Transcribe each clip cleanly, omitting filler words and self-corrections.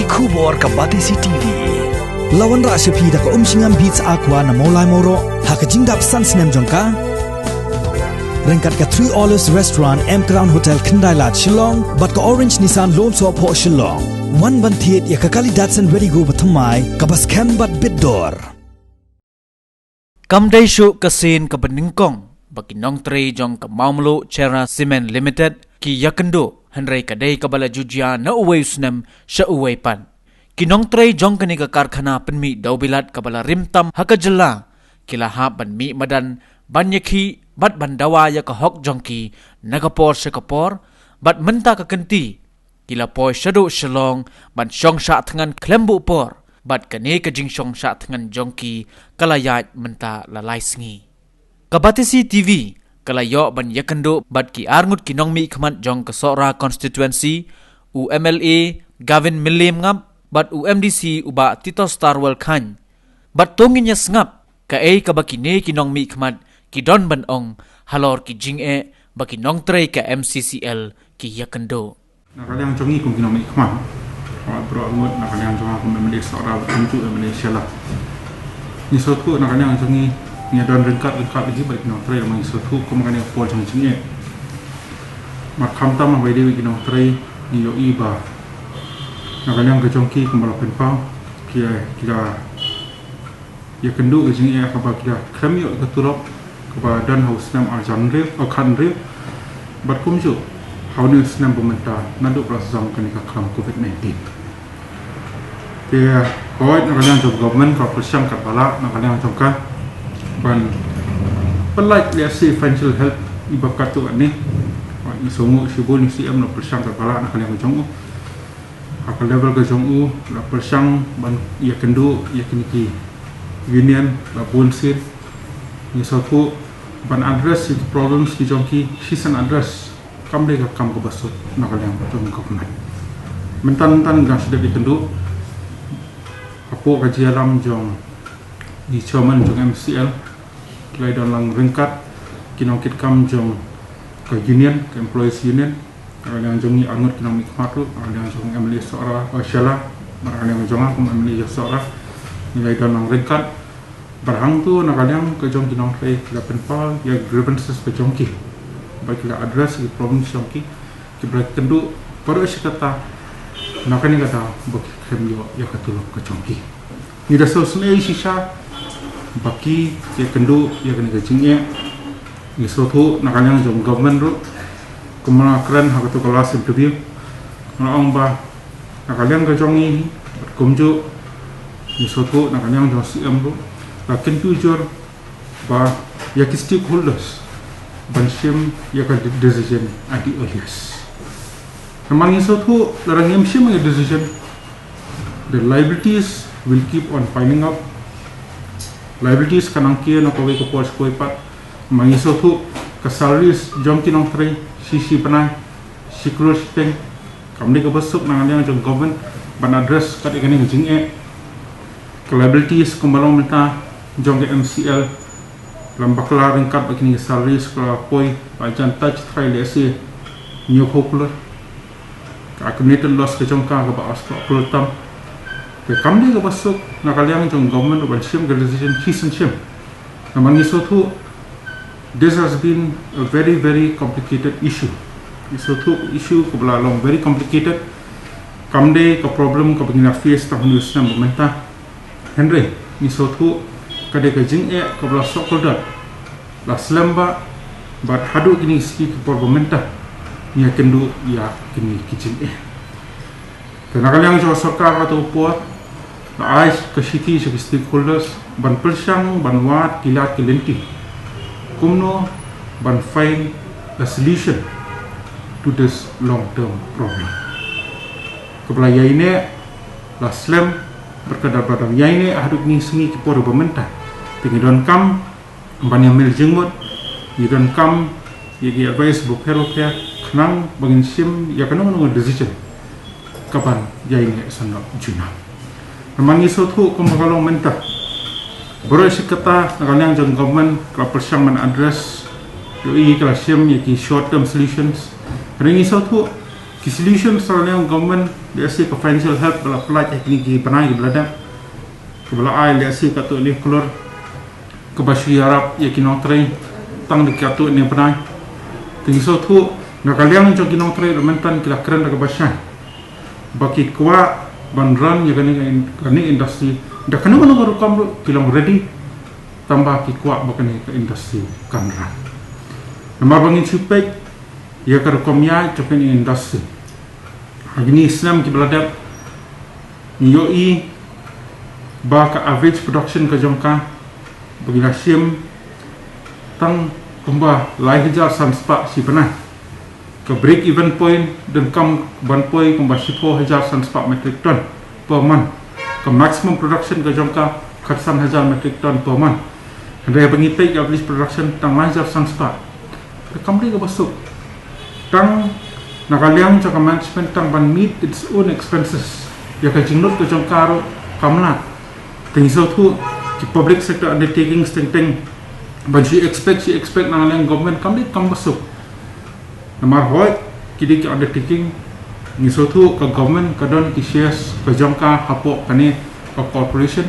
Kubor ka Batisi TV. Lawan ra sepi da ka singam beats aqua na molai moro ha ka jingdap sans nem jongka. Rengkat ka 3 Olives Restaurant M Crown Hotel Kendai Lat Shillong bat ka Orange Nissan Lone So Po Shillong. One ban thiet ya ka kali Datsun ready go bathamai ka bas kem bat bidor. Kam dai shu ka sin ka beningkong bagi nong tre jong ka Maumlo Chera Cement Limited ki yakendo handrai ka dai ka bala jujia na uwei usnem sha uwei pan. Kinong tre jong kani ka karkhana penmi daubilat ka bala rimtam hakajalla kila ha ban mi madan banyakhi bat bandawa ya ka hok jongki nagapor sekapor bat menta ka kenti kila poi shadu shalong ban shong sha thangan klembu por bat kane ka jing shong sha thangan jongki kalayat menta lalai sngi Kabatisi TV kalayo ban yakendo bat ki arngut kinong mi khmat jong ka sora constituency UMLA Gavin Milim ngap bat UMDC uba Tito Starwell Khan bat tongin nya ngap ka ka bakine kinong mi khmat ki don ban ong halor ki jing baki nong tre ka MCCL ki yakendo nakaliang jongi kum kinong mi khmat bro ngot nakaliang jonga kum memeli sora unju Malaysia lah ni sotu nakaliang jongi ni don rengkat lagi bagi kinong tre mang sotu kum kan pol jong jing mak kham tam ma wede kinong tre ni yo iba nakaliang ka jongki kum bala penpau kira ya kendu ke jing ka ba kira kram yo ka turop ka dan haus nam arjan rif o khan rif bat kum ju haunus nam pemerintah nandu prasam kan ka kram covid-19 dia hoit nakaliang job government ka persang ka bala nakaliang jongka ban pelait liasi financial help ibab katu ani ni songu sibun si am no persang ka bala nakaliang jongu akal level ka jongu la persang ban ya kendu ya kiniki union la bunsit ni sotu ban address the problems ki jongki season address kam de ka kam ko basut nakaliang jong government mentan ga sudah dikendu apo ka jialam jong di chairman jong MCL lai don lang ringkat kinong kit kam jong ka union ka employees union nakaliang jong ni angut kinong mikmatu nakaliang jong MLA sora Shala nakaliang jong aku MLA sora nilai don lang ringkat barang tu nakaliang ke jong kinong tre la penpal ya grievances ke jongki baik la address di problem jongki ki brak kendu baru sikata nakani kata baki kemyo ya katulok ke jongki ni da sosne sisa baki ya kendu ya kani ke jingye ni sotu nakaliang jong government ru kumana kran hakatu kelas interview ngong ba nakaliang ke jongi kumju ni sotu nakaliang jong CM ru lakin future ba ya stakeholders banshim ya ka decision adi earliest namang iso tu larang yamshim ya decision the liabilities will keep on piling up liabilities kanang kia no kawai ko pos koi pat mang iso tu ka salaries jom kinong tre sisi panai secure thing kamni ka basuk nang yang jong government ban address kat ikani jing liabilities kumbalong menta jong ke MCL lambakla ringkat begini salaries kala poi ajan touch try lesi new popular accumulated loss ke jong ka ba asto tam ke kamni ka basuk nakaliang jong government ban sim ke decision season sim namang iso tu this has been a very complicated issue iso tu issue ko long very complicated kamde ka problem ka begini face tahun usna pemerintah Henry iso tu kadai ka jing ka bla sokolda la slamba bat hadu kini ski ke pemerintah ni kendu ya kini kijing tenakaliang jo sarkar atau puat la ais ka city stakeholders ban persang ban wat kilat kilenti kumno ban find a solution to this long term problem kepala ini la slam berkadar badam yaine haduk ni sengi ki por pemerintah tingidon kam banyak mil jengmot yidon kam yegi advice bukhero kya khnang bangin sim ya kanong no decision kapan yaine sanok juna namangi sotu kumagalong mentah boro sikata nakaliang jong government ka persang man address yoi kala sim yeki short term solutions ringi sotu Ki solution soalnya government dia si ke financial help bala pelaj ni ki panai belada. Ke bala ai dia si ka tu ni keluar ke Bashi Arab ya ki notre tang de ka tu ni panai. Tingi so tu nakaliang jo ki notre mentan ki keren ke Bashan. Baki kwa banran ya kani industri dah kena baru kamu kilang ready tambah ki kwa bakani ke industri kanra. Nama bangin supek ya kar komya choken industri. Agni Islam ki beladap yoi ba ka average production ka jongka bagi nasim tang kumba lai hajar sanspa si panai ke break even point dan kam ban point kumba 10,000 sanspa metric ton per month ke maximum production ka jongka 1,000 metric ton per month. Ada bagi take average production tang lai hajar sanspa company ka basuk tang nakaliang cha management tang ban meet its own expenses ya ka jingnut ka jong karo kamla tingso thu ki public sector undertaking sting ban she expect nakaliang government company kam basuk namar hoy kidi ki undertaking ni so thu ka government ka don ki shares ka jong ka hapo kane ka corporation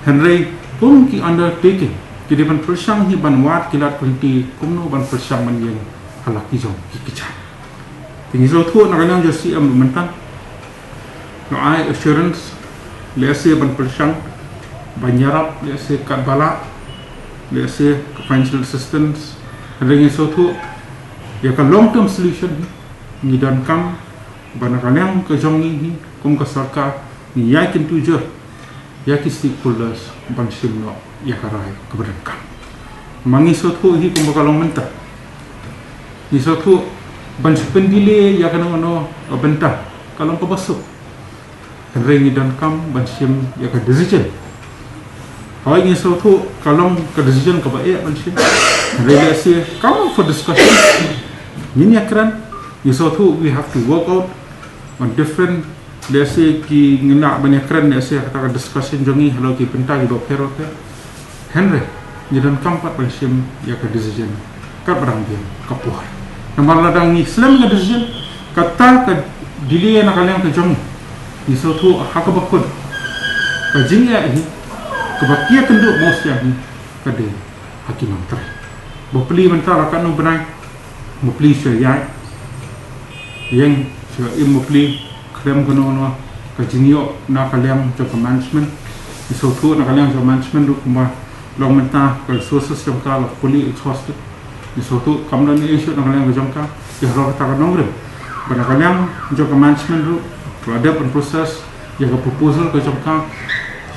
henry pun ki undertaking kidi ban persang hi ban wat kilat kunti kumno ban persang man yang halaki jong ki kicha tingi so thu nakaliang jo si am mentang no ai assurance lese ban persang banyarap lese kat bala lese financial assistance ringi so thu ya ka long term solution ni dan kam ban nakaliang ka jong ni kum ka sarkar ni yakin tujuh ya ki stakeholders ban simno ya karai keberan kam mangi so thu hi kum bakalong mentah ni so thu ban sependile ya kana ngono bentah kalau ko basuk ringi dan kam ban sim ya ka decision hoy ni so thu kalau ka decision ka ba e ban sim ringi si come for discussion min yakran ni so thu we have to work out on different lese ki ngena banyak keren lese kata discussion jongi halo ki pentah di dokter ke Henry ni dan kam pat ban sim ya ka decision ka barang dia kapuar namar ladang ni Islam ka decision kata ka dili na kaliang ka jong ni so thu hak bakun ka jingya ni ka bakia kendu mos ya ni ka de hakim antara bopli mentara kan no benai mopli syaya yang mopli krem kono no ka jingyo na kaliang jo management ni so thu na kaliang jo management ru kuma long menta ka resources yang kala fully exhausted ni so tu kamna ni issue na kaliang jongka ya ro ta ka nongre bana kaliang jo ka management ru ada pen proses ya ka proposal ka jongka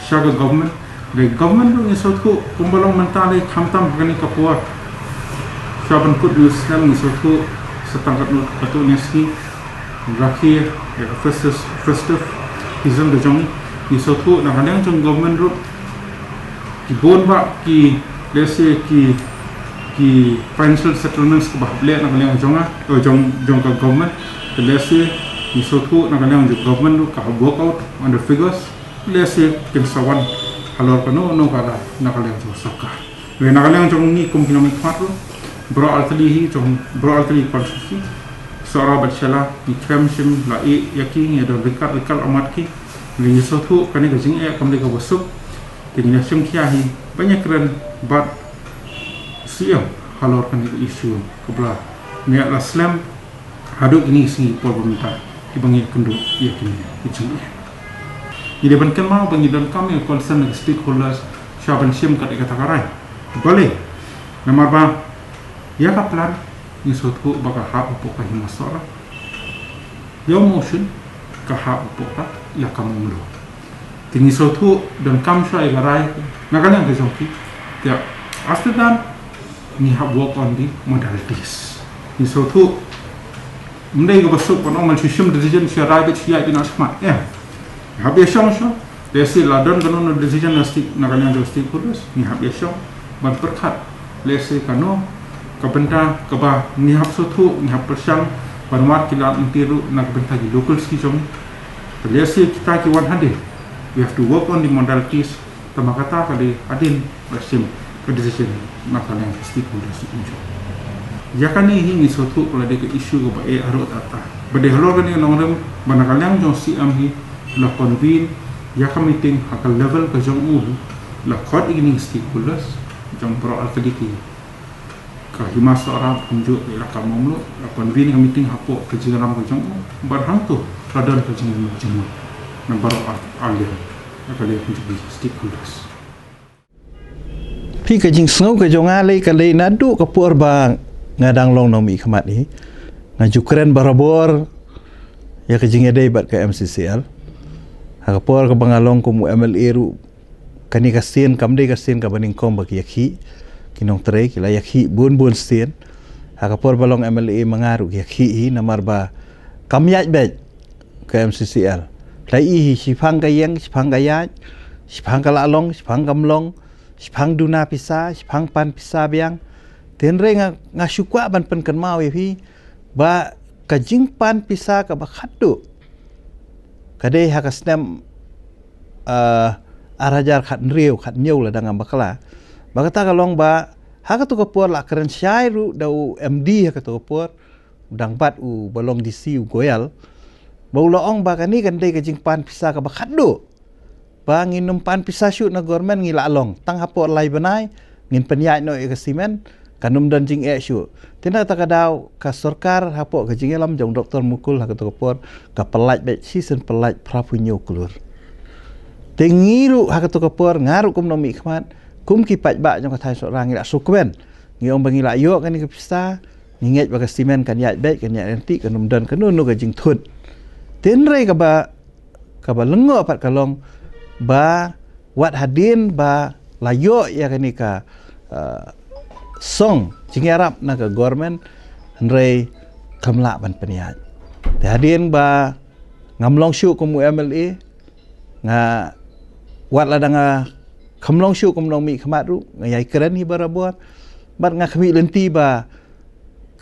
shaga government the government ru ni so tu kumbalong mentale khamtam kani ka puar shaban kut Islam ni so tu setangkat nu katu neski rakhir ya festive season de jong ni so tu na kaliang jong government ru ki bon ba ki lese ki financial settlements ke bahle na kaliang jonga jong ka government ke lese ni so thu na kaliang government lu ka work out on the figures lese kin sawan halor kano no kala na kaliang jo sakka we na kaliang jong ni kum kinomi khatro bro altli hi jong bro altli konstitusi sora batshala ni kremsim la e yaki ya do rekal amat ki ni so thu kani ka jing e kam de ka wasuk tingnya sim kia hi banyak keren bat siam halor kan isu kebla ni la slam haduk ini si por pemerintah dibangi kendo ia kini icung ini ban mau bangi dan kami concern stakeholders syaban sim kat kata karai boleh nomor ba ya ka plan ni sotu baka ha upok ka himasora yo motion ka ha upok ka ya kamu mulu tinggi sotu dan kam syai karai nakana ke jongki ya after that ni have work on the modalities ni so thu mndai go basuk pon mal system decision syara bet sia ina smart ya habe shong sho desi ladon kono decision nastik nakanya josti kurus ni habe shong ban perkhat lese kano kabenta kaba ni hab so thu ni hab persang banwat kilat intiru nak benta di local ski jong lese kita ki 100 we have to work on the modalities tamakata kali adin bersim decision nakal yang stakeholders itu. Jika ni hingi suatu kalau ada isu ke baik arut atau Bade halor kan yang nongrem banakalang jong CM hi la convene ya ka meeting hakal level ka jong ulu la khot igning stakeholders jong pro alfadiki ka hima seorang unjuk la ka momlo la convene ka meeting hapo ka jingaram ka jong barhang tu radon ka jing jemu number alien ka le unjuk stakeholdersพี่ก็จิงสงบก็จงอาเลยก็เลยนัดดูกับพวกบางงาดังลงน้องมีขมัดนี้งาจุกเรนบาราบอร์yaก็จิงได้บัดกับ MCCL หากพวกก็บางลงกุม MLA รูกันนี่ก็เสียนกำได้ก็เสียนกับบันิงคอมบักยักขี้กินองเตรกิลายักขี้บุญเสียนหากพวกบางลง MLA มังอารุยักขี้นามารบากำยัดเบ็ดกับ MCCL ไล่อีชิพังกยังชิพังกยัดชิพังกะละลงชิพังกำลงSipang duna pisa, sipang pan pisa biang. Tenre nga syukwa ban pen kan mau fi ba kajing pan pisa ka ba khaddu. Kadai ha kasnam arajar khat nriu khat nyau la dangam bakala. Ba kata kalong ba ha ka to ko por la keren syairu dau MD ha ka to ko por dang bat u balong DC u goyal. Ba uloong ba kani kan dai kajing pan pisa ka ba khaddu. Bang ngin numpan pisa shoot na government ngila along tang hapo lai banai ngin penyai no ke simen kanum dan jing shoot tina takadaw ka sarkar hapo ka jing elam jong doktor mukul ha ka tokopor ka pelaj bet season pelaj prapunyo kulur tengiru ha ka tokopor ngaru kum nomi khmat kum ki paj ba jong ka thai sorang ngila sukwen ngi om bangila yo kan ni ka pisa nginget ba ka simen kan yai bet kan yai nanti kanum dan kanunu ka jing thut tenre ka ba lengo pat kalong ba wat hadin ba layo ya kani ka song jingarap na ka government ndrei kamla ban peniat te hadin ba ngamlong shu kum MLA nga wat ladanga kamlong shu kum long mi khamatru ngayai keren hi barabor bat nga khami lenti ba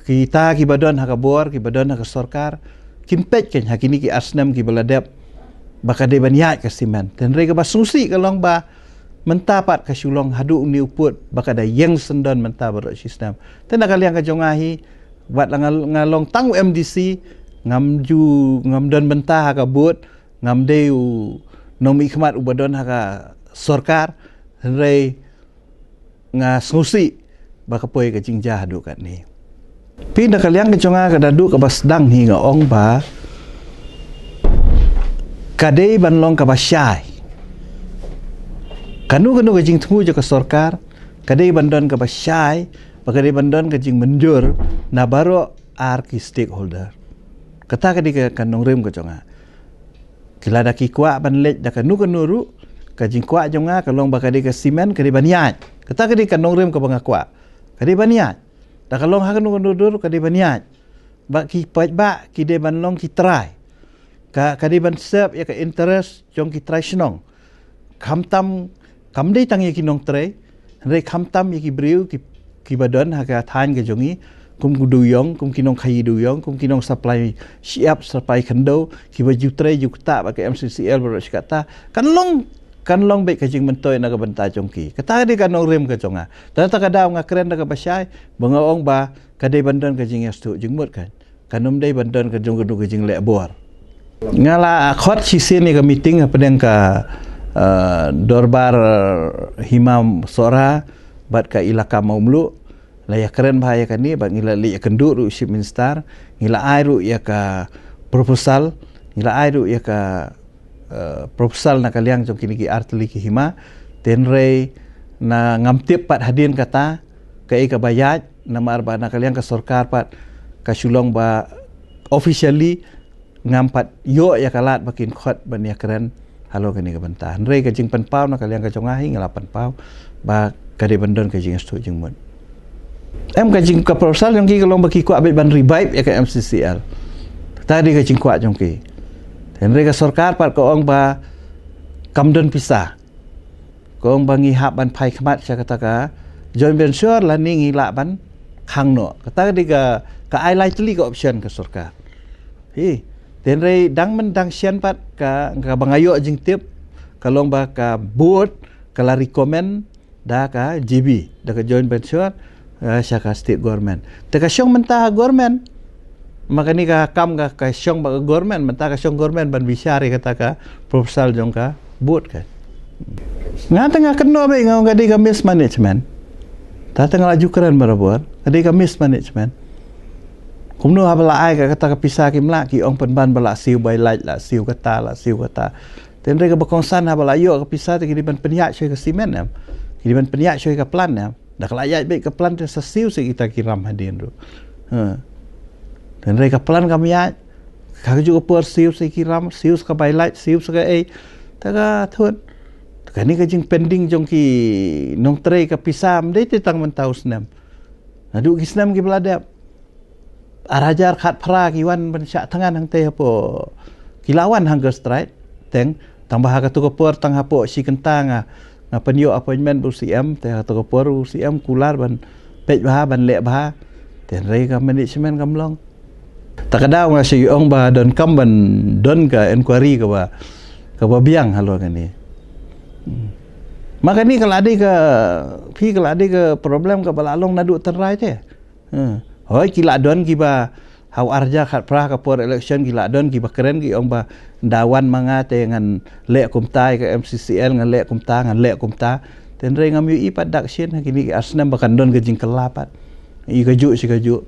kita ki badon ha ka bor ki badon ha ka sarkar kimpet ken hakini ki asnam ki baladep baka de banyat ka simen dan rega basungsi kalong ba mentapat ka sulong hadu ni uput baka da yang sendon mentabat sistem tan kaliang ka jongahi wat ngalong tang MDC ngamdon mentah ka but ngamdeu nomi khmat ubadon ha sarkar re nga sungsi baka poy ka jingja hadu kat ni pinda kaliang ka jonga ka dadu ka basdang hi nga ong ba kadai banlong ka basyai kanu ke jing temu je ka sarkar kadai bandon ka basyai kadai bandon ka jing menjur na baro arki stakeholder kata kadai ka kanong rem ka jonga kila da ki kwa ban lej da kanu ru ka jing kwa jonga ka long ba kadai ka simen kadai banyat kata kadai kanong rem ka banga kwa kadai banyat da ka long ha kanu dur kadai banyat ba ki paj ba ki de banlong ki try kadiban serp ya ka interest jong ki try snong kamtam kamdei tang ya ki nong tray re kamtam ya ki briu ki badon ha ka than ka jongi kum duyong kum ki nong khai duyong kum ki nong supply siap supply kendo ki baju tray jukta ba ka MCCL ber kata kan long baik ka jing mentoy na ka banta jongki kata di kan nong rem ka jonga ta ka daw nga kren na ka basyai bangaong ba kadai bandon ka jing yastu jingmut kan kanum dei bandon ka jong ka jing le bor ngala khot sisin ni ka meeting pedang ka dorbar himam sora bat ka ilaka maumlu laya keren bahaya kan ni bat ngila li kendu ru ship minister ngila airu ya ka proposal ngila airu ya ka proposal na kaliang jong kini ki artli ki hima tenre na ngamtip pat hadin kata ka ka bayat na marba na kaliang ka sarkar pat ka sulong ba officially ngampat yo ya kalat bakin khot ban ya keren halo kani ka bantahan re ka jing panpau na kaliang ka jongahi ngalapan pau ba kade bandon ka jing stu jing mun em ka jing ka proposal yang ki kalong baki ku abet ban revive ya ka MCCL tadi ka jing ku jong ki dan re ka sarkar pat ko ong ba kamdon pisah ko ong bangi hab ban pai khmat cha kata ka joint venture la ni ngila ban khang no kata di ka ai lai tli ka option ka sarkar hi tenre dang mendang sian pat ka bangayo jing tip kalong ba ka board kala recommend da ka GB da ka joint venture sya ka state government da ka syong mentah government Maka ni ka kam ka syong ba government, menta ka syong government ban bisyari kata ka proposal jong ka buat ka. Nga tengah kena baik ngau kadi ka mismanagement. Ta tengah laju keren barabuat, kadi ka mismanagement. Kumno habla ai ka kata ka pisah ki mla ki ong penban bala siu bai light la siu kata. Ten rega bakongsan habla yo ka pisah ki ban penyak syoi ka simen am. Ki ban penyak syoi ka plan am. Dak layak baik ka plan te sa siu se kita kiram hadin ru. Dan mereka pelan kami ya, kami juga per siu sekiram, siu ka light, siu ka taga thun. Taga ni kajing pending jong ki nong tray ka pisam, deh tentang mentau senam. Nadu ki senam ki beladap. Arajar khat pra ki wan pensyak tangan hang teh apa kilawan hang strike, teng tambah ka tu ka per tang hapo si kentang nga penyo appointment bu CM teh tu ka per CM kular ban pej bah ban lek bah. Dan mereka manajemen kamlong. Tak ada orang si ong ba don kam ban don ka inquiry ka ba biang halo kan ni. Maka ni kalau ada ke problem ka balalong nadu terai te. Hoi kila don ki ba hau arja khat pra ka por election kila don ki ba keren ki ong ba dawan manga te ngan lek kumtai ka MCCL ngan lek kumta ten re ngam yu ipat dak sien kini asnam bakan don ke jing kelapat. I kaju si kaju.